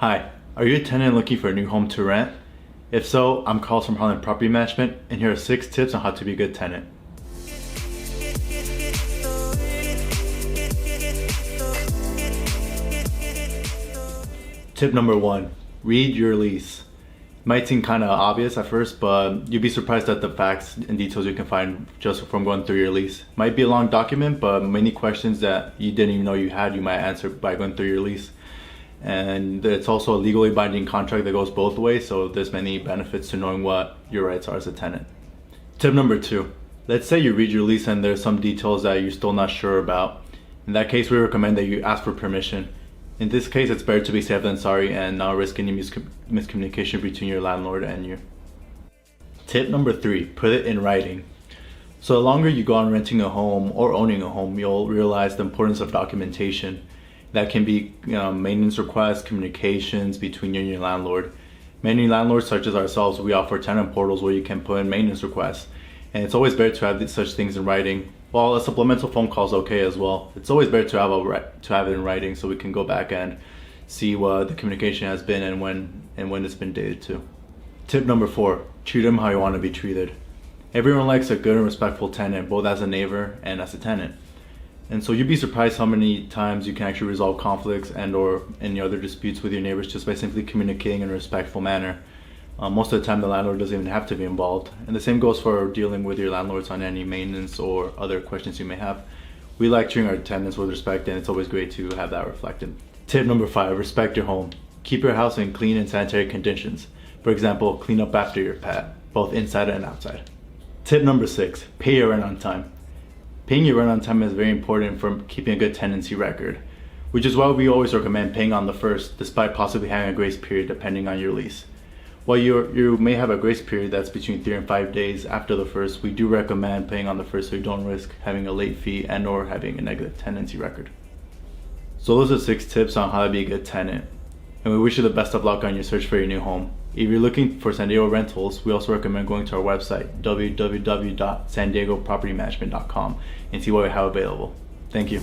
Hi, are you a tenant looking for a new home to rent? If so, I'm Carl from Harland Property Management, and here are 6 tips on how to be a good tenant. Tip number 1, read your lease. It might seem kind of obvious at first, but you'd be surprised at the facts and details you can find just from going through your lease. Might be a long document, but many questions that you didn't even know you had, you might answer by going through your lease. And it's also a legally binding contract that goes both ways, so there's many benefits to knowing what your rights are as a tenant. Tip number 2, let's say you read your lease and there's some details that you're still not sure about. In that case, we recommend that you ask for permission. In this case, it's better to be safe than sorry and not risk any miscommunication between your landlord and you. Tip number 3, put it in writing. So the longer you go on renting a home or owning a home, you'll realize the importance of documentation. That can be maintenance requests, communications between you and your landlord. Many landlords, such as ourselves, we offer tenant portals where you can put in maintenance requests. And it's always better to have such things in writing. While a supplemental phone call is okay as well, it's always better to have it in writing so we can go back and see what the communication has been and when it's been dated to. Tip number 4, treat them how you want to be treated. Everyone likes a good and respectful tenant, both as a neighbor and as a tenant. And so you'd be surprised how many times you can actually resolve conflicts and or any other disputes with your neighbors just by simply communicating in a respectful manner. Most of the time the landlord doesn't even have to be involved. And the same goes for dealing with your landlords on any maintenance or other questions you may have. We like treating our tenants with respect, and it's always great to have that reflected. Tip number 5, respect your home. Keep your house in clean and sanitary conditions. For example, clean up after your pet, both inside and outside. Tip number 6, pay your rent on time. Paying your rent on time is very important for keeping a good tenancy record, which is why we always recommend paying on the first, despite possibly having a grace period depending on your lease. While you may have a grace period that's between 3 and 5 days after the first, we do recommend paying on the first so you don't risk having a late fee and or having a negative tenancy record. So those are 6 tips on how to be a good tenant, and we wish you the best of luck on your search for your new home. If you're looking for San Diego rentals, we also recommend going to our website, www.sandiegopropertymanagement.com, and see what we have available. Thank you.